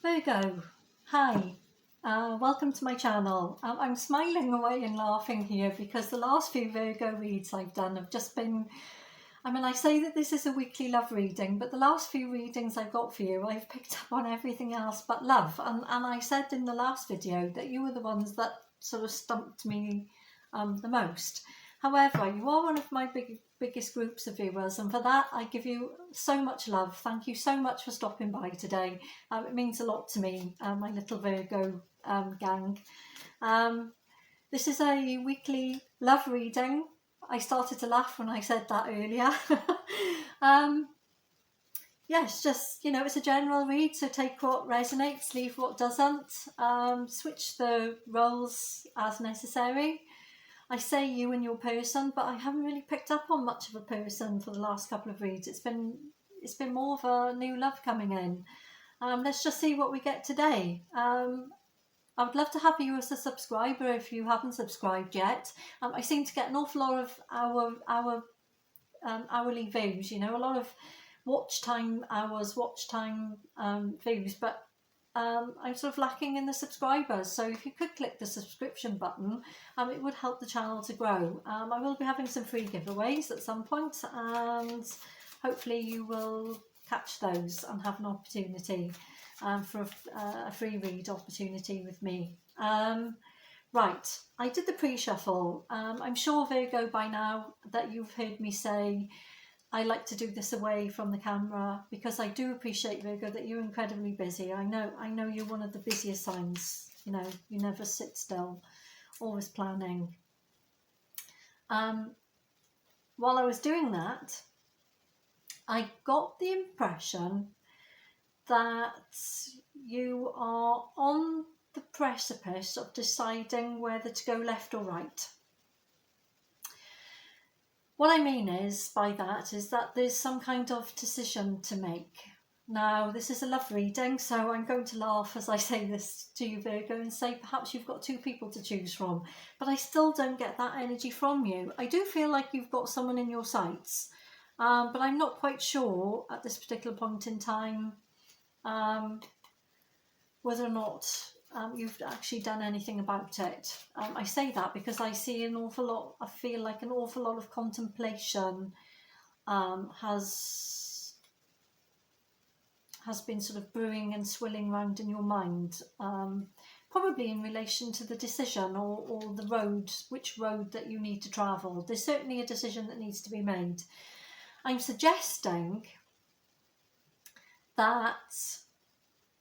Virgo, hi, welcome to my channel. I'm smiling away and laughing here because the last few Virgo reads I've done have just been, I say that this is a weekly love reading, but the last few readings I've got for you, I've picked up on everything else but love. And I said in the last video that you were the ones that sort of stumped me the most. However, you are one of my biggest groups of viewers, and for that I give you so much love. Thank you so much for stopping by today. It means a lot to me, my little Virgo gang. This is a weekly love reading. I started to laugh when I said that earlier. Yes, just, it's a general read, so take what resonates, leave what doesn't. Switch the roles as necessary. I say you and your person, but I haven't really picked up on much of a person for the last couple of reads. It's been more of a new love coming in. Let's just see what we get today. I would love to have you as a subscriber if you haven't subscribed yet. I seem to get an awful lot of our hourly views, a lot of watch time hours, watch time views, but I'm sort of lacking in the subscribers, so if you could click the subscription button, it would help the channel to grow. I will be having some free giveaways at some point, and hopefully you will catch those and have an opportunity for a free read opportunity with me. Right, I did the pre-shuffle. I'm sure, Virgo, by now that you've heard me say I like to do this away from the camera because I do appreciate, Virgo, that you're incredibly busy. I know you're one of the busiest signs. You never sit still, always planning. While I was doing that, I got the impression that you are on the precipice of deciding whether to go left or right. What I mean by that is that there's some kind of decision to make. Now, this is a love reading, so I'm going to laugh as I say this to you, Virgo, and say perhaps you've got two people to choose from, but I still don't get that energy from you. I do feel like you've got someone in your sights, but I'm not quite sure at this particular point in time whether or not you've actually done anything about it. I say that because I see an awful lot, I feel like an awful lot of contemplation has been sort of brewing and swilling around in your mind, probably in relation to the decision or the road, which road that you need to travel. There's certainly a decision that needs to be made. I'm suggesting that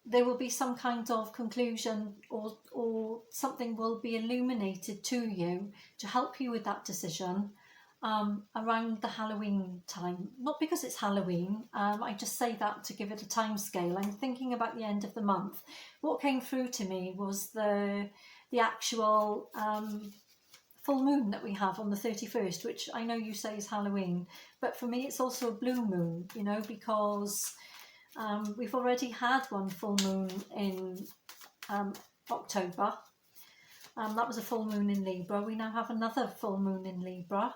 there will be some kind of conclusion or something will be illuminated to you to help you with that decision around the Halloween time. Not because it's Halloween, I just say that to give it a time scale. I'm thinking about the end of the month. What came through to me was the actual full moon that we have on the 31st, which I know you say is Halloween, but for me it's also a blue moon, because we've already had one full moon in October. That was a full moon in Libra. We now have another full moon in Libra,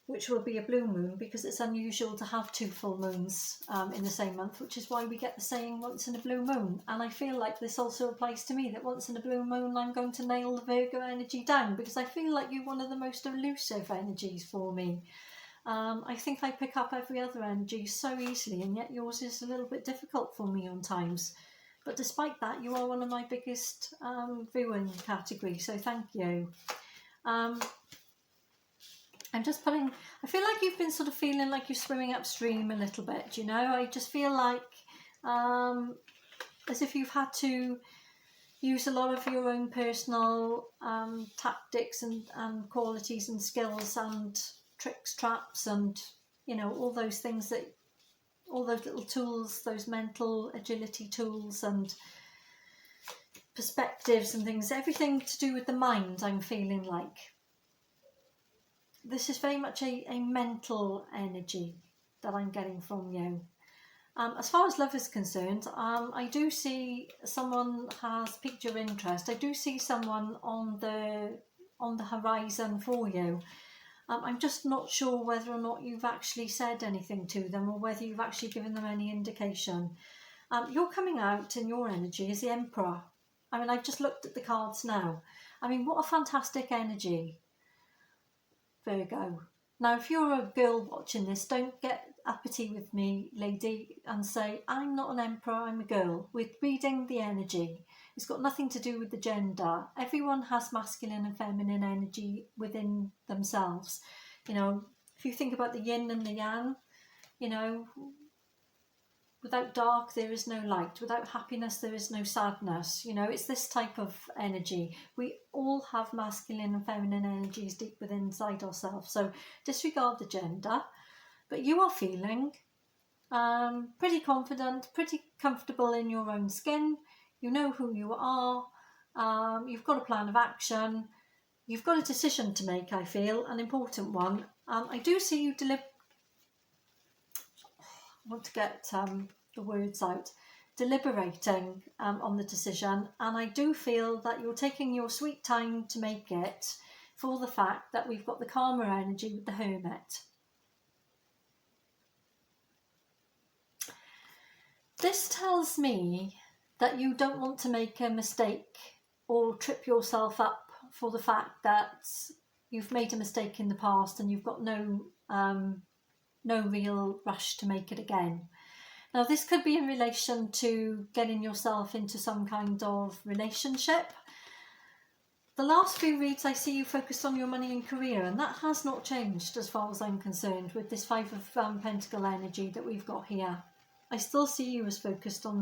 which will be a blue moon because it's unusual to have two full moons in the same month, which is why we get the saying once in a blue moon. And I feel like this also applies to me, that once in a blue moon I'm going to nail the Virgo energy down, because I feel like you're one of the most elusive energies for me. I think I pick up every other energy so easily, and yet yours is a little bit difficult for me on times. But despite that, you are one of my biggest viewing category, so thank you. I'm just putting, I feel like you've been sort of feeling like you're swimming upstream a little bit, I just feel like as if you've had to use a lot of your own personal tactics and qualities and skills and tricks, traps, and all those things, that all those little tools, those mental agility tools and perspectives and things, everything to do with the mind. I'm feeling like this is very much a mental energy that I'm getting from you. As far as love is concerned, I do see someone has piqued your interest. I do see someone on the horizon for you. I'm just not sure whether or not you've actually said anything to them or whether you've actually given them any indication. You're coming out in your energy as the Emperor. I mean, I've just looked at the cards now. I mean, what a fantastic energy, Virgo. Now, if you're a girl watching this, don't get uppity with me, lady, and say, I'm not an emperor, I'm a girl. We're reading the energy. It's got nothing to do with the gender. Everyone has masculine and feminine energy within themselves. You know, if you think about the yin and the yang, you know, without dark, there is no light. Without happiness, there is no sadness. You know, it's this type of energy. We all have masculine and feminine energies deep within inside ourselves. So disregard the gender. But you are feeling pretty confident, pretty comfortable in your own skin. You know who you are. You've got a plan of action. You've got a decision to make, I feel, an important one. I do see you I want to get the words out, deliberating on the decision, and I do feel that you're taking your sweet time to make it, for the fact that we've got the karma energy with the Hermit. This tells me that you don't want to make a mistake or trip yourself up for the fact that you've made a mistake in the past and you've got no real rush to make it again. Now, this could be in relation to getting yourself into some kind of relationship. The last few reads, I see you focused on your money and career, and that has not changed as far as I'm concerned with this Five of Pentacle energy that we've got here. I still see you as focused on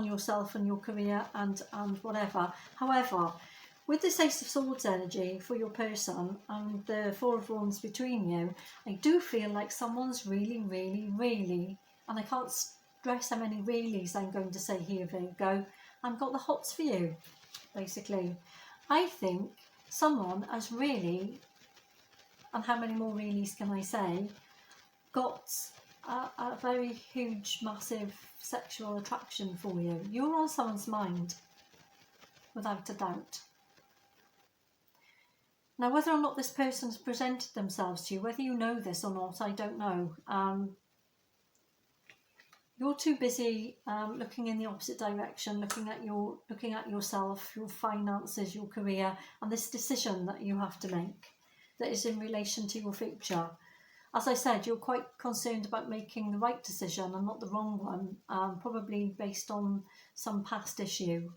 yourself and your career and whatever. However, with this Ace of Swords energy for your person and the Four of Wands between you, I do feel like someone's really, really, really, and I can't stress how many reallys I'm going to say here, Virgo, I've got the hots for you, basically. I think someone has really, and how many more reallys can I say, got a very huge, massive sexual attraction for you. You're on someone's mind, without a doubt. Now, whether or not this person's presented themselves to you, whether you know this or not, I don't know. You're too busy looking in the opposite direction, looking at yourself, your finances, your career, and this decision that you have to make that is in relation to your future. As I said, you're quite concerned about making the right decision and not the wrong one, probably based on some past issue.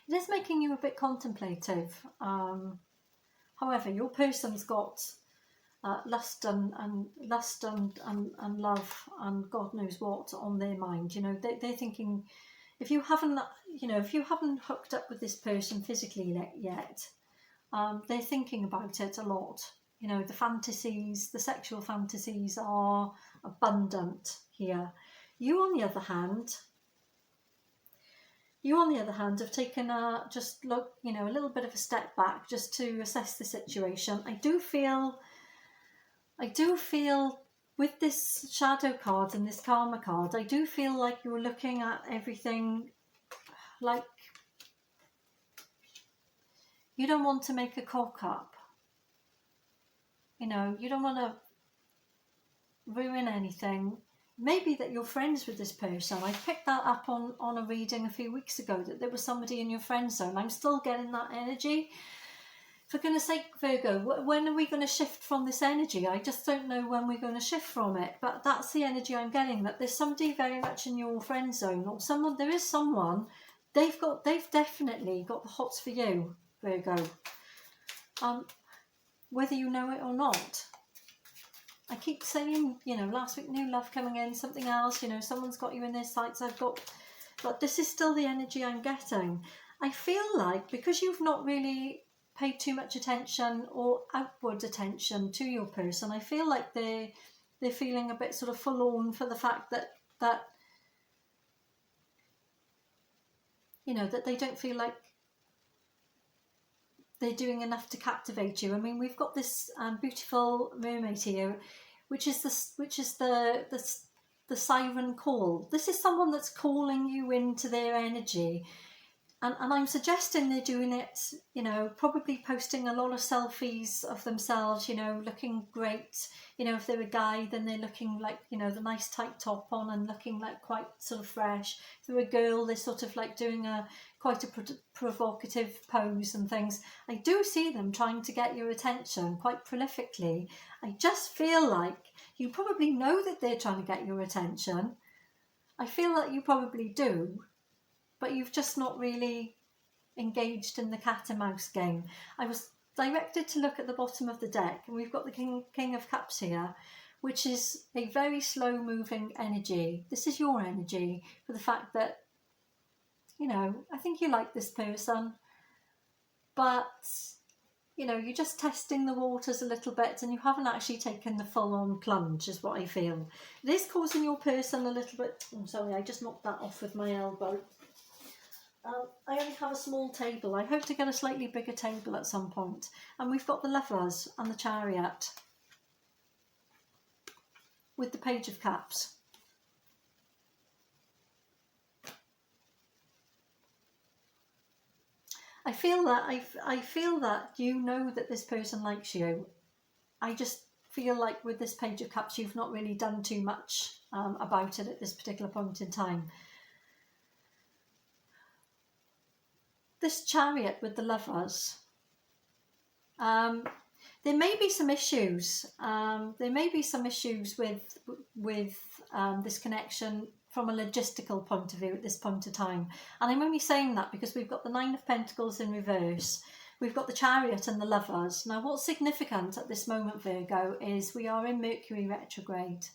It is making you a bit contemplative. However, your person's got lust and love and God knows what on their mind. You know, they're thinking, if you haven't hooked up with this person physically yet, they're thinking about it a lot. You know, the sexual fantasies are abundant here. You, on the other hand, have taken a little bit of a step back just to assess the situation. I do feel with this shadow card and this karma card, I do feel like you're looking at everything like you don't want to make a cock up. You know, you don't want to ruin anything. Maybe that you're friends with this person. I picked that up on a reading a few weeks ago, that there was somebody in your friend zone. I'm still getting that energy. For goodness sake, Virgo, when are we going to shift from this energy? I just don't know when we're going to shift from it. But that's the energy I'm getting, that there's somebody very much in your friend zone, or there is someone, they've definitely got the hots for you, Virgo. Whether you know it or not. I keep saying, you know, last week, new love coming in, something else, you know, someone's got you in their sights, but this is still the energy I'm getting. I feel like because you've not really paid too much attention or outward attention to your person, I feel like they're feeling a bit sort of forlorn for the fact that you know, that they don't feel like they're doing enough to captivate you. I mean, we've got this beautiful mermaid here, which is the siren call. This is someone that's calling you into their energy, And I'm suggesting they're doing it, you know, probably posting a lot of selfies of themselves, you know, looking great. You know, if they're a guy, then they're looking like, you know, the nice tight top on and looking like quite sort of fresh. If they're a girl, they're sort of like doing quite a provocative pose and things. I do see them trying to get your attention quite prolifically. I just feel like you probably know that they're trying to get your attention. I feel that you probably do, but you've just not really engaged in the cat and mouse game. I was directed to look at the bottom of the deck, and we've got the King of Cups here, which is a very slow moving energy. This is your energy, for the fact that, you know, I think you like this person, but, you know, you're just testing the waters a little bit and you haven't actually taken the full-on plunge, is what I feel. It is causing your person a little bit... I'm sorry, I just knocked that off with my elbow. I only have a small table. I hope to get a slightly bigger table at some point. And we've got the Lovers and the Chariot with the Page of Cups. I feel that you know that this person likes you. I just feel like with this Page of Cups, you've not really done too much about it at this particular point in time. This Chariot with the Lovers, there may be some issues. There may be some issues with this connection from a logistical point of view at this point of time. And I'm only saying that because we've got the Nine of Pentacles in reverse. We've got the Chariot and the Lovers. Now, what's significant at this moment, Virgo, is we are in Mercury retrograde.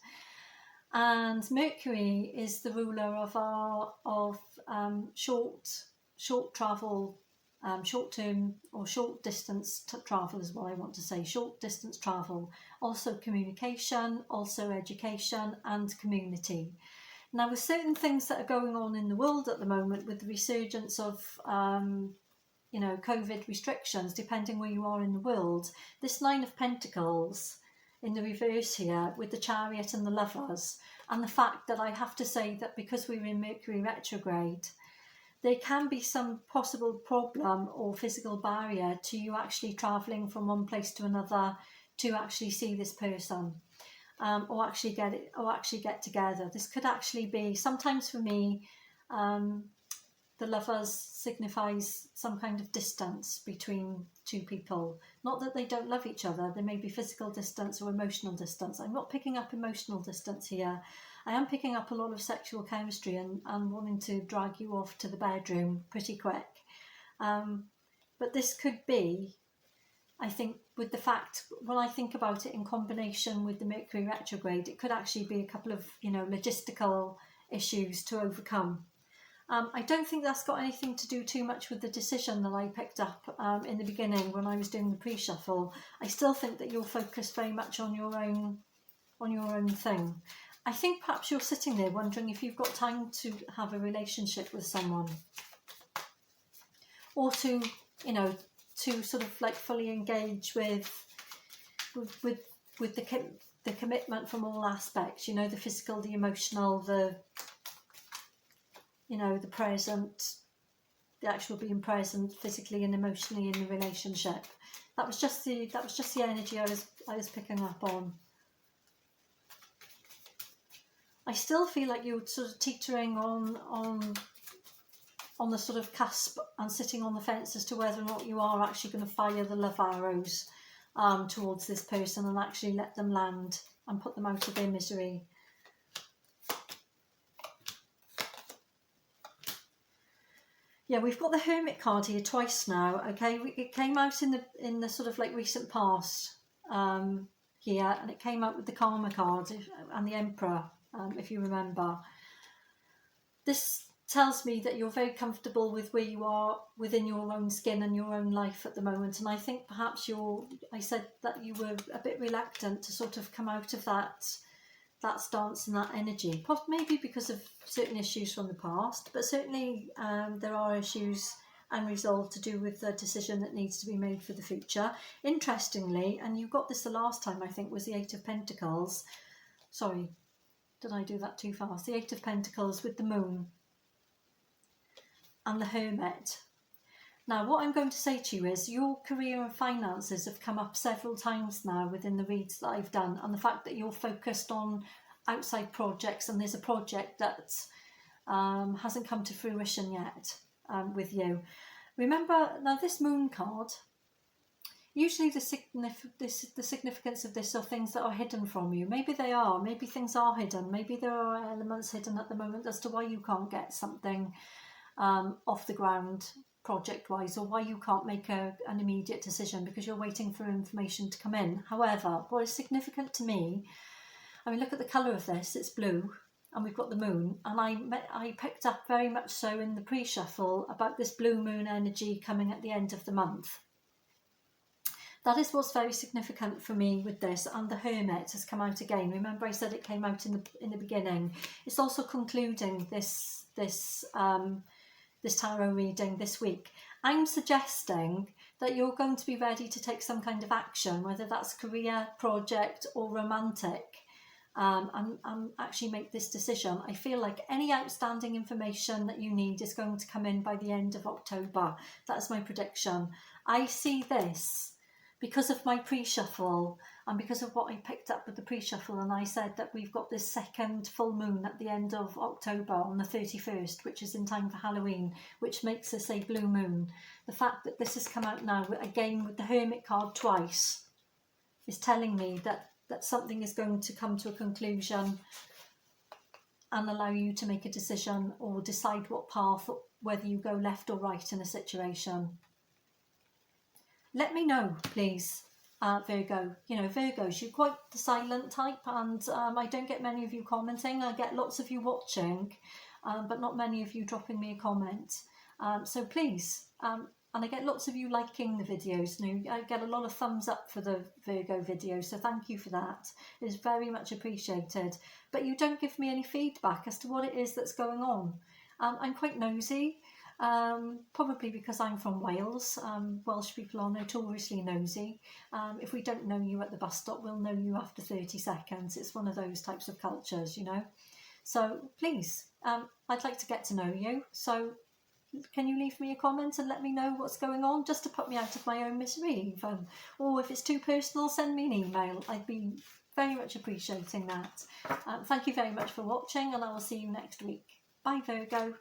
And Mercury is the ruler of short travel, short-term or short-distance travel is what I want to say, short-distance travel, also communication, also education and community. Now, with certain things that are going on in the world at the moment, with the resurgence of, you know, COVID restrictions, depending where you are in the world, this Nine of Pentacles in the reverse here with the Chariot and the Lovers, and the fact that I have to say that because we're in Mercury retrograde, there can be some possible problem or physical barrier to you actually travelling from one place to another to actually see this person, or actually get together. This could actually be, sometimes for me, the Lovers signifies some kind of distance between two people. Not that they don't love each other, there may be physical distance or emotional distance. I'm not picking up emotional distance here. I am picking up a lot of sexual chemistry and wanting to drag you off to the bedroom pretty quick. But this could be, I think, with the fact, when I think about it in combination with the Mercury retrograde, it could actually be a couple of, you know, logistical issues to overcome. I don't think that's got anything to do too much with the decision that I picked up in the beginning when I was doing the pre-shuffle. I still think that you're focused very much on your own thing. I think perhaps you're sitting there wondering if you've got time to have a relationship with someone, or to, you know, to sort of like fully engage with the commitment from all aspects. You know, the physical, the emotional, the, you know, the present, the actual being present physically and emotionally in the relationship. That was just the energy I was picking up on. I still feel like you're sort of teetering on the sort of cusp and sitting on the fence as to whether or not you are actually going to fire the love arrows towards this person and actually let them land and put them out of their misery. Yeah, we've got the Hermit card here twice now. Okay, it came out in the sort of like recent past here, and it came out with the Karma card and the Emperor, if you remember. This tells me that you're very comfortable with where you are within your own skin and your own life at the moment. And I think perhaps I said that you were a bit reluctant to sort of come out of that stance and that energy, maybe because of certain issues from the past, but certainly there are issues unresolved to do with the decision that needs to be made for the future. Interestingly, and you got this the last time, I think, was the Eight of Pentacles. Sorry, did I do that too fast? The Eight of Pentacles with the Moon. and the Hermit. Now, what I'm going to say to you is your career and finances have come up several times now within the reads that I've done, and the fact that you're focused on outside projects, and there's a project that hasn't come to fruition yet with you. Remember, now this moon card, usually the significance of this are things that are hidden from you. Maybe they are, maybe things are hidden, maybe there are elements hidden at the moment as to why you can't get something off the ground project-wise, or why you can't make an immediate decision because you're waiting for information to come in. However, what is significant to me, I mean, look at the colour of this, it's blue, and we've got the moon, and I picked up very much so in the pre-shuffle about this blue moon energy coming at the end of the month. That is what's very significant for me with this, and the Hermit has come out again. Remember I said it came out in the beginning. It's also concluding this tarot reading this week. I'm suggesting that you're going to be ready to take some kind of action, whether that's career, project or romantic, and actually make this decision. I feel like any outstanding information that you need is going to come in by the end of October. That's my prediction. I see this because of my pre-shuffle and because of what I picked up with the pre-shuffle, and I said that we've got this second full moon at the end of October on the 31st, which is in time for Halloween, which makes us a blue moon. The fact that this has come out now, again with the Hermit card twice, is telling me that something is going to come to a conclusion and allow you to make a decision or decide what path, whether you go left or right in a situation. Let me know, please, Virgo. You know, Virgos, you're quite the silent type, and I don't get many of you commenting. I get lots of you watching, but not many of you dropping me a comment. So please, and I get lots of you liking the videos. You know, I get a lot of thumbs up for the Virgo videos, so thank you for that. It is very much appreciated. But you don't give me any feedback as to what it is that's going on. I'm quite nosy. Probably because I'm from Wales. Welsh people are notoriously nosy. If we don't know you at the bus stop, we'll know you after 30 seconds. It's one of those types of cultures, you know. So please, I'd like to get to know you. So can you leave me a comment and let me know what's going on, just to put me out of my own misery even. Or if it's too personal, send me an email. I'd be very much appreciating that. Thank you very much for watching, and I will see you next week. Bye, Virgo.